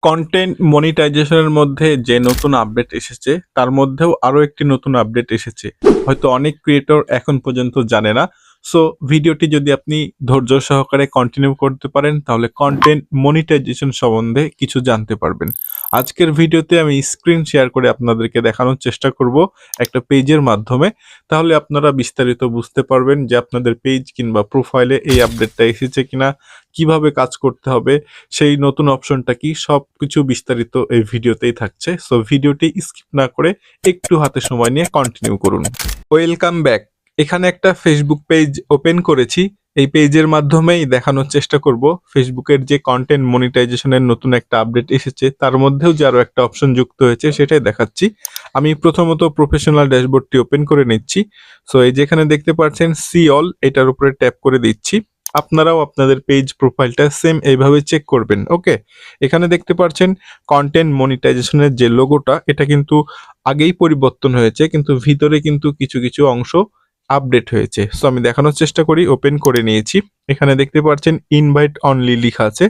Content মনিটাইজেশনের মধ্যে যে নতুন আপডেট এসেছে তার মধ্যেও আরো একটি নতুন আপডেট এসেছে। হয়তো অনেক ক্রিয়েটর এখন পর্যন্ত জানে না। সো ভিডিওটি যদি আপনি ধৈর্য সহকারে কন্টিনিউ করতে পারেন তাহলে কন্টেন্ট মনিটাইজেশন সম্বন্ধে কিছু জানতে পারবেন। আজকের ভিডিওতে আমি স্ক্রিন শেয়ার করে আপনাদেরকে দেখানোর চেষ্টা করব একটা পেজের মাধ্যমে। তাহলে আপনারা বিস্তারিত বুঝতে পারবেন যে আপনাদের পেজ কিংবা প্রোফাইলে এই আপডেটটা এসেছে কিনা, কিভাবে কাজ করতে হবে, সেই নতুন অপশনটা কি, সবকিছু বিস্তারিত এই ভিডিওতেই থাকছে। সো ভিডিওটি স্কিপ না করে একটু হাতে সময় নিয়ে কন্টিনিউ করুন। Welcome back. এখানে একটা ফেসবুক পেজ ওপেন করেছি। এই পেজের মাধ্যমেই দেখানোর চেষ্টা করব ফেসবুকের যে কন্টেন্ট মনিটাইজেশনের নতুন একটা আপডেট এসেছে তার মধ্যেও যে আরো একটা অপশন যুক্ত হয়েছে সেটাই দেখাচ্ছি। আমি প্রথমত প্রফেশনাল ড্যাশবোর্ডটি ওপেন করে নিচ্ছি। সো এই যেখানে দেখতে পাচ্ছেন সি অল, এটার উপরে ট্যাপ করে দিচ্ছি। আপনারাও আপনাদের পেজ প্রোফাইলটা সেম এইভাবে চেক করবেন। ওকে, এখানে দেখতে পাচ্ছেন কন্টেন্ট মনিটাইজেশনের যে লোগোটা এটা কিন্তু আগেই পরিবর্তন হয়েছে, কিন্তু ভিতরে কিন্তু কিছু কিছু অংশ আপডেট হয়েছে। সো আমি দেখানোর চেষ্টা করি। ওপেন করে নিয়েছি। এখানে দেখতে পাচ্ছেন ইনভাইট অনলি লেখা আছে।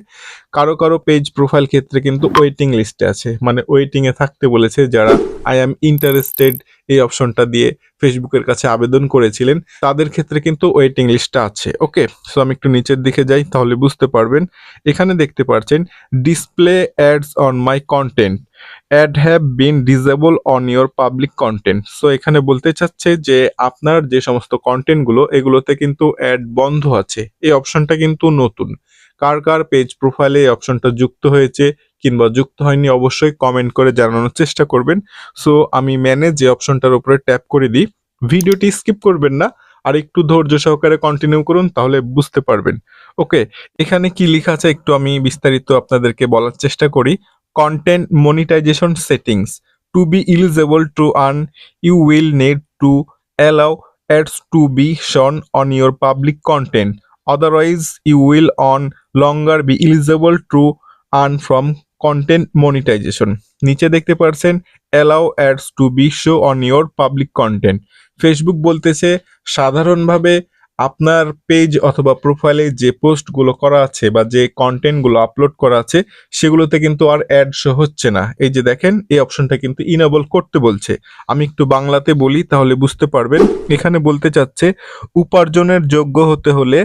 কারো কারো পেজ প্রোফাইল ক্ষেত্রে কিন্তু ওয়েটিং লিস্টে আছে, মানে ওয়েটিং এ থাকতে বলেছে। যারা আই অ্যাম ইন্টারেস্টেড এই অপশনটা দিয়ে ফেসবুকের কাছে আবেদন করেছিলেন তাদের ক্ষেত্রে কিন্তু ওয়েটিং লিস্টটা আছে। ওকে, সো আমি একটু নিচের দিকে যাই তাহলে বুঝতে পারবেন। এখানে দেখতে পাচ্ছেন display ads on my content, ad have been disable on your public content. So এখানে বলতে চাচ্ছে যে আপনার যে সমস্ত কন্টেন্টগুলো এগুলোতে কিন্তু অ্যাড বন্ধ আছে। এই অপশনটা কিন্তু নতুন। কার কার পেজ প্রোফাইলে এই অপশনটা যুক্ত হয়েছে কিংবা যুক্ত হয়নি অবশ্যই কমেন্ট করে জানানোর চেষ্টা করবেন। সো আমি ম্যানেজ যে অপশনটার উপরে ট্যাপ করে দিই। ভিডিওটি স্কিপ করবেন না, আর একটু ধৈর্য সহকারে কন্টিনিউ করুন তাহলে বুঝতে পারবেন। ওকে, এখানে কি লেখা আছে একটু আমি বিস্তারিত আপনাদেরকে বলার চেষ্টা করি। Content monetisation settings, to be eligible to earn you will need to allow ads to be shown on your public content, otherwise you will on longer be eligible to earn from content monetization। নিচে দেখতে পাচ্ছেন allow ads to be show on your public content। Facebook বলতেছে সাধারণভাবে আপনার page অথবা প্রোফাইলে যে পোস্টগুলো করা আছে বা যে কন্টেন্টগুলো আপলোড করা আছে সেগুলোতে কিন্তু আর অ্যাড শো হচ্ছে না। এই যে দেখেন এই অপশনটা কিন্তু ইনেবল করতে বলছে। আমি একটু বাংলাতে বলি তাহলে বুঝতে পারবেন। এখানে বলতে চাচ্ছে উপার্জনের যোগ্য হতে হলে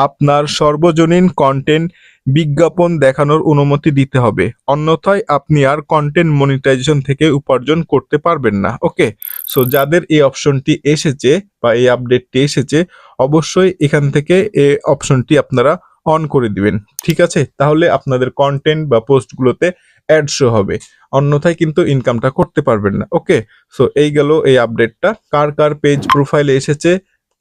আপনার সর্বজনীন কন্টেন্ট বিজ্ঞাপন দেখানোর অনুমতি দিতে হবে, অন্যথায় আপনি আর কন্টেন্ট মনিটাইজেশন থেকে উপার্জন করতে পারবেন না। ওকে, সো যাদের এই অপশনটি এসেছে বা এই আপডেটটি এসেছে অবশ্যই এখান থেকে এই অপশনটি আপনারা অন করে দিবেন। ঠিক আছে, তাহলে আপনাদের কন্টেন্ট বা পোস্টগুলোতে অ্যাড শো হবে, অন্যথায় কিন্তু ইনকামটা করতে পারবেন না। ওকে, সো এই গেল এই আপডেটটা। কার কার পেজ প্রোফাইলে এসেছে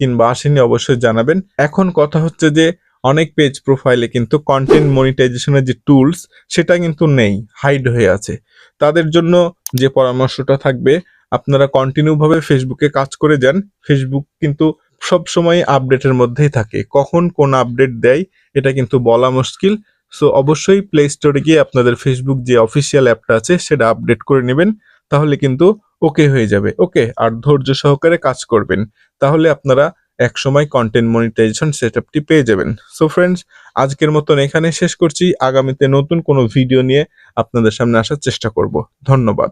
কিংবা আসেনি অবশ্যই জানাবেন। এখন কথা হচ্ছে যে অনেক পেজ প্রোফাইলে কিন্তু কন্টেন্ট মনিটাইজেশনের যে টুলস সেটা কিন্তু নেই, হাইড হয়ে আছে। তাদের জন্য যে পরামর্শটা থাকবে, আপনারা কন্টিনিউ ভাবে ফেসবুকে কাজ করে যান। ফেসবুক কিন্তু সব সময় আপডেটের মধ্যেই থাকে, কখন কোন আপডেট দেয় এটা কিন্তু বলা মুশকিল। সো অবশ্যই প্লে স্টোরে গিয়ে আপনাদের ফেসবুক যে অফিসিয়াল অ্যাপটা আছে সেটা আপডেট করে নেবেন, তাহলে কিন্তু ওকে হয়ে যাবে। ওকে, আর ধৈর্য সহকারে কাজ করবেন, তাহলে আপনারা একসময় কন্টেন্ট মনিটাইজেশন সেটআপটি পেয়ে যাবেন। সো ফ্রেন্ডস, আজকের মতন এখানে শেষ করছি। আগামীতে নতুন কোনো ভিডিও নিয়ে আপনাদের সামনে আসার চেষ্টা করব। ধন্যবাদ।